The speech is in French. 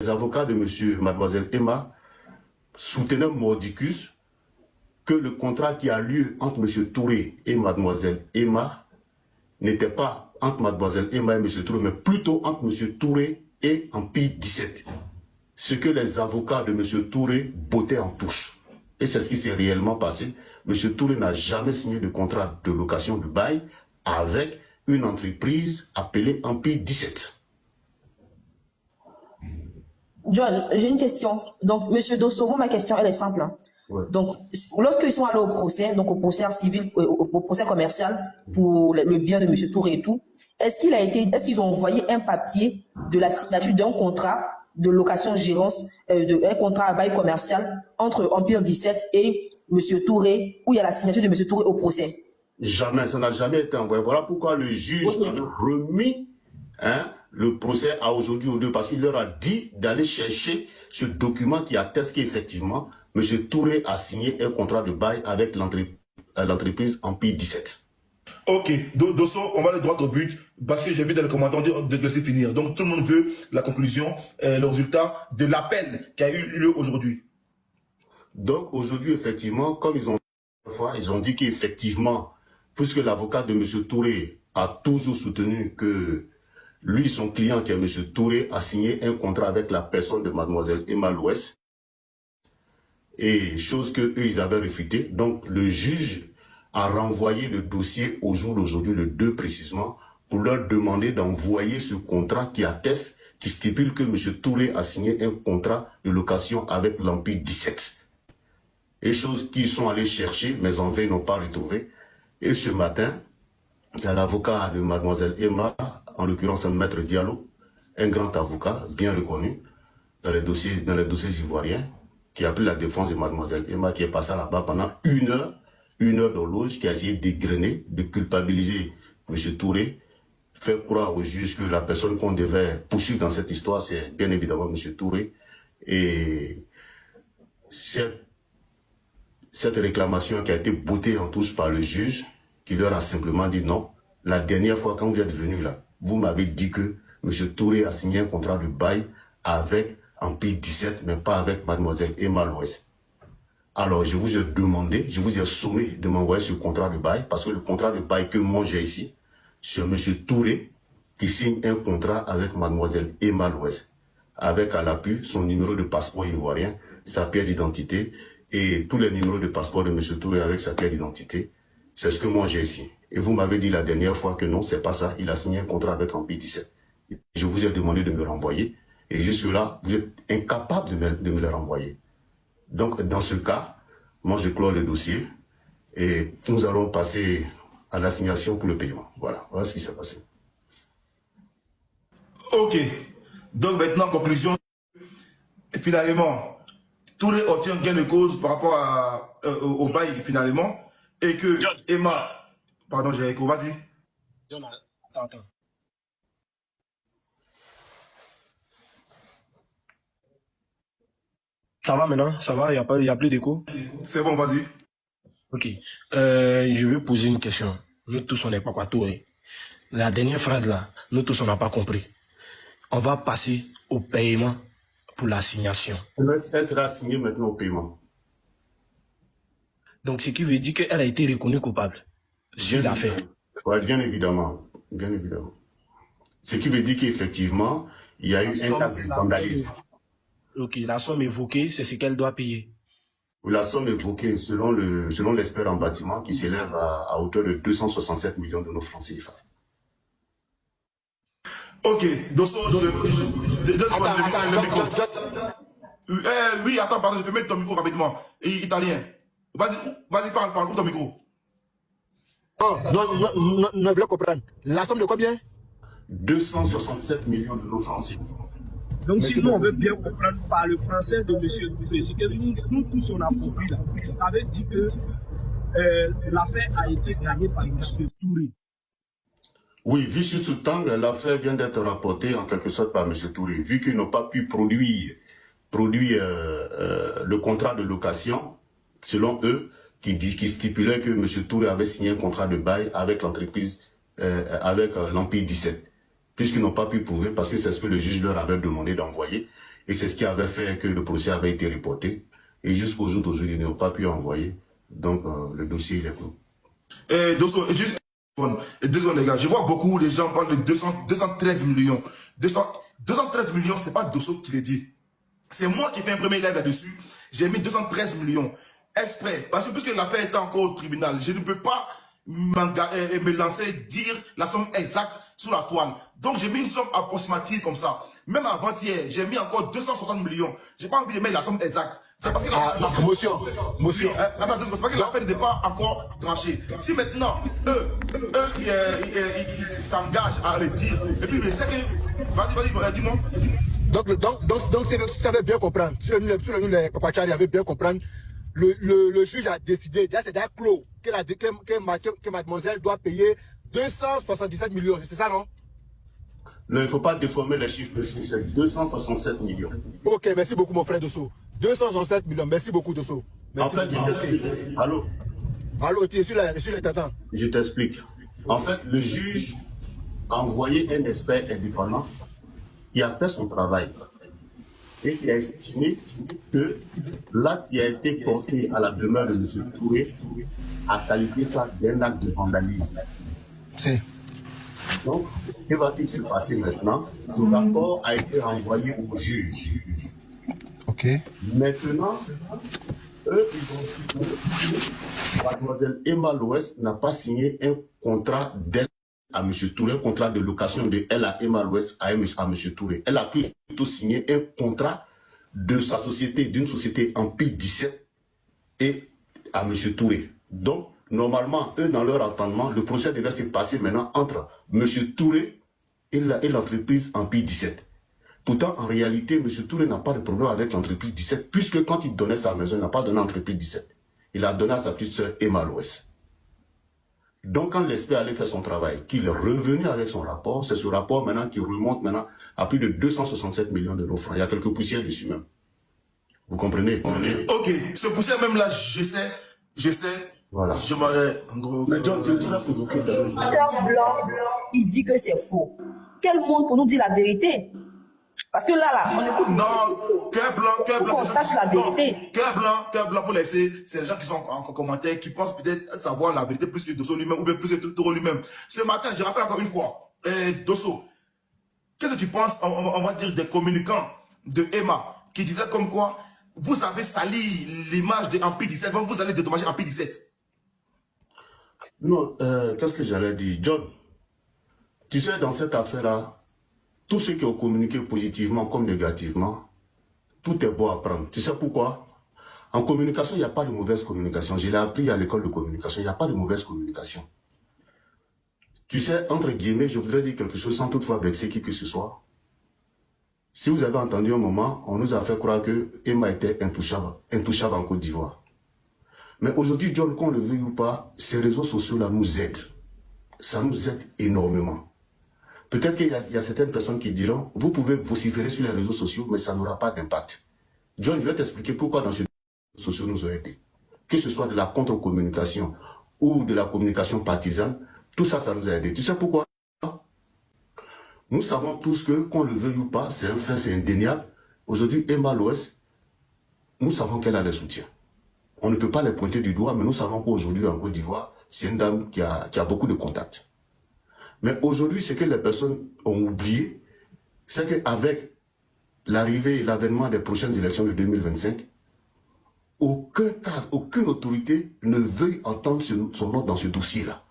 les avocats de mademoiselle Emma soutenaient mordicus que le contrat qui a lieu entre M. Touré et mademoiselle Emma n'était pas entre mademoiselle Emma et M. Touré, mais plutôt entre M. Touré et Empire 17. Ce que les avocats de M. Touré bottaient en touche. Et c'est ce qui s'est réellement passé. M. Touré n'a jamais signé de contrat de location de bail avec une entreprise appelée Empire 17. John, j'ai une question. Donc, M. Dossoro, ma question, elle est simple. Ouais. Donc, lorsqu'ils sont allés au procès, donc au procès civil, au procès commercial pour le bien de M. Touré et tout, est-ce qu'ils ont envoyé un papier de la signature d'un contrat de location-gérance, un contrat à bail commercial entre Empire 17 et M. Touré, où il y a la signature de M. Touré au procès? Jamais, ça n'a jamais été envoyé. Voilà pourquoi le juge a remis le procès à aujourd'hui aux deux, parce qu'il leur a dit d'aller chercher ce document qui atteste qu'effectivement, M. Touré a signé un contrat de bail avec l'entreprise Empire 17. Ok, Dosso, on va aller droit au but, parce que j'ai vu dans les commentaires de laisser finir. Donc tout le monde veut la conclusion, le résultat de l'appel qui a eu lieu aujourd'hui. Donc aujourd'hui, effectivement, comme ils ont dit qu'effectivement, puisque l'avocat de M. Touré a toujours soutenu que lui, son client, qui est M. Touré, a signé un contrat avec la personne de mademoiselle Emma Louès, et chose que eux, ils avaient réfutée. Donc le juge a renvoyé le dossier au jour d'aujourd'hui, le 2 précisément, pour leur demander d'envoyer ce contrat qui atteste, qui stipule que M. Touré a signé un contrat de location avec l'Empire 17. Et choses qu'ils sont allés chercher, mais en vain n'ont pas retrouvé. Et ce matin, il y a l'avocat de mademoiselle Emma, en l'occurrence un maître Diallo, un grand avocat, bien reconnu, dans les dossiers ivoiriens, qui a pris la défense de mademoiselle Emma, qui est passé là-bas pendant une heure d'horloge, qui a essayé d'égrener, de culpabiliser M. Touré, faire croire au juge que la personne qu'on devait poursuivre dans cette histoire, c'est bien évidemment M. Touré. Et cette réclamation qui a été bottée en touche par le juge, qui leur a simplement dit non. La dernière fois, quand vous êtes venu là, vous m'avez dit que M. Touré a signé un contrat de bail avec Empire 17, mais pas avec mademoiselle Emma Louès. Alors, je vous ai demandé, je vous ai sommé de m'envoyer ce contrat de bail, parce que le contrat de bail que moi j'ai ici, c'est M. Touré qui signe un contrat avec mademoiselle Emma Louès, avec à l'appui son numéro de passeport ivoirien, sa pièce d'identité, et tous les numéros de passeport de M. Touré avec sa pièce d'identité. C'est ce que moi j'ai ici. Et vous m'avez dit la dernière fois que non, c'est pas ça. Il a signé un contrat avec Empire 17. Je vous ai demandé de me renvoyer. Et jusque-là, vous êtes incapable de me le renvoyer. Donc, dans ce cas, moi je clôt le dossier. Et nous allons passer à l'assignation pour le paiement. Voilà ce qui s'est passé. Ok. Donc maintenant, conclusion. Finalement, Touré obtient gain de cause par rapport au bail finalement. Et que John, Emma... Pardon, j'ai écho, vas-y. John, attends. Ça va maintenant? Ça va? Il n'y a plus d'écho? C'est bon, vas-y. Ok. Je veux poser une question. Nous tous, on n'est pas Touré. La dernière phrase là, nous tous, on n'a pas compris. On va passer au paiement pour l'assignation. Elle sera assignée maintenant au paiement. Donc, ce qui veut dire qu'elle a été reconnue coupable. Je l'ai fait. Oui, bien évidemment. Bien évidemment. Ce qui veut dire qu'effectivement, il y a eu un cas de vandalisme. Ok, la somme évoquée, c'est ce qu'elle doit payer. La somme évoquée, selon l'expert en bâtiment, qui s'élève à hauteur de 267 millions de nos francs CFA. Ok, Dosso, oui, attends, pardon, je peux mettre ton micro rapidement. Italien. Vas-y, parle, ouvre ton micro. Oh, ne voulez comprendre. La somme de combien? 267 millions de nos francs CFA. Donc, si nous, on veut bien comprendre par le français de M. Touré, c'est que nous tous, on a compris là. Ça veut dire que l'affaire a été gagnée par M. Touré. Oui, vu sur ce temps, l'affaire vient d'être rapportée en quelque sorte par M. Touré. Vu qu'ils n'ont pas pu produire le contrat de location, selon eux, qui stipulait que M. Touré avait signé un contrat de bail avec l'entreprise, avec l'Empire 17. Puisqu'ils n'ont pas pu prouver, parce que c'est ce que le juge leur avait demandé d'envoyer. Et c'est ce qui avait fait que le procès avait été reporté. Et jusqu'au jour d'aujourd'hui, ils n'ont pas pu envoyer. Donc, le dossier, il est clos. Et Dosso, juste deux secondes, les gars. Je vois beaucoup de gens parlent de 213 millions. 213 millions, c'est pas Dosso qui l'a dit. C'est moi qui ai fait un premier live là-dessus. J'ai mis 213 millions. Exprès. Parce que puisque l'affaire est encore au tribunal, je ne peux pas me lancer, dire la somme exacte sur la toile. Donc j'ai mis une somme approximative comme ça. Même avant-hier, j'ai mis encore 260 millions. J'ai pas envie de mettre la somme exacte. C'est parce que Motion. c'est parce que la peine n'est pas encore tranchée. Si maintenant, ils s'engagent à le dire, et puis, mais c'est que... Vas-y, dis-moi. Donc, si ça veut bien comprendre, si le Papachari avait bien comprendre, le juge a décidé, déjà c'est d'un clos, que mademoiselle doit payer 277 millions. C'est ça, non? Non, il ne faut pas déformer les chiffres précis, c'est 267 millions. Ok, merci beaucoup mon frère Dosso. 267 millions, merci beaucoup Dosso. En fait, allô? Allô, je suis là, t'attends. Je t'explique. En fait, le juge a envoyé un expert indépendant qui a fait son travail et qui a estimé que l'acte qui a été porté à la demeure de M. Touré a qualifié ça d'un acte de vandalisme. C'est. Donc, que va-t-il se passer maintenant? Ce rapport a été renvoyé au juge. Ok. Maintenant, eux, ils ont dit que mademoiselle Emma Loès n'a pas signé un contrat d'elle à M. Touré, un contrat de location de elle à Emma Loès à M. Touré. Elle a plutôt signé un contrat de sa société, d'une société Empire 17 et à M. Touré. Donc, normalement, eux, dans leur entendement, le procès devait se passer maintenant entre M. Touré et l'entreprise Empire 17. Pourtant, en réalité, M. Touré n'a pas de problème avec l'entreprise 17, puisque quand il donnait sa maison, il n'a pas donné à l'entreprise 17. Il a donné à sa petite sœur Emma Loès. Donc, quand l'expert allait faire son travail, qu'il est revenu avec son rapport, c'est ce rapport maintenant qui remonte maintenant à plus de 267 millions de francs. Il y a quelques poussières dessus même. Vous comprenez? Ok, ce poussière même là, je sais. Voilà. Mais John, blanc, il dit que c'est faux. Quel monde pour nous dire la vérité? Parce que là, on écoute. Non, cœur blanc. On sache la vérité. Cœur blanc, vous laissez. C'est les gens qui sont en commentaire, qui pensent peut-être savoir la vérité plus que Dosso lui-même, ou bien plus que Touré lui-même. Ce matin, je rappelle encore une fois, Dosso, qu'est-ce que tu penses, on va dire, des communicants de Emma, qui disaient comme quoi, vous avez sali l'image de Empire 17, vous allez dédommager Empire 17. Non, qu'est-ce que j'allais dire? John, tu sais, dans cette affaire-là, tous ceux qui ont communiqué positivement comme négativement, tout est bon à prendre. Tu sais pourquoi? En communication, il n'y a pas de mauvaise communication. Je l'ai appris à l'école de communication. Il n'y a pas de mauvaise communication. Tu sais, entre guillemets, je voudrais dire quelque chose sans toutefois vexer qui que ce soit. Si vous avez entendu un moment, on nous a fait croire que Emma était intouchable en Côte d'Ivoire. Mais aujourd'hui, John, qu'on le veuille ou pas, ces réseaux sociaux-là nous aident. Ça nous aide énormément. Peut-être qu'il y a certaines personnes qui diront, vous pouvez vociférer sur les réseaux sociaux, mais ça n'aura pas d'impact. John, je vais t'expliquer pourquoi dans ces réseaux sociaux nous ont aidés. Que ce soit de la contre-communication ou de la communication partisane, tout ça, ça nous a aidés. Tu sais pourquoi? Nous savons tous que, qu'on le veuille ou pas, c'est un fait, c'est indéniable. Aujourd'hui, Emma Loès, nous savons qu'elle a des soutiens. On ne peut pas les pointer du doigt, mais nous savons qu'aujourd'hui, en Côte d'Ivoire, c'est une dame qui a beaucoup de contacts. Mais aujourd'hui, ce que les personnes ont oublié, c'est qu'avec l'arrivée et l'avènement des prochaines élections de 2025, aucune autorité ne veuille entendre son nom dans ce dossier-là.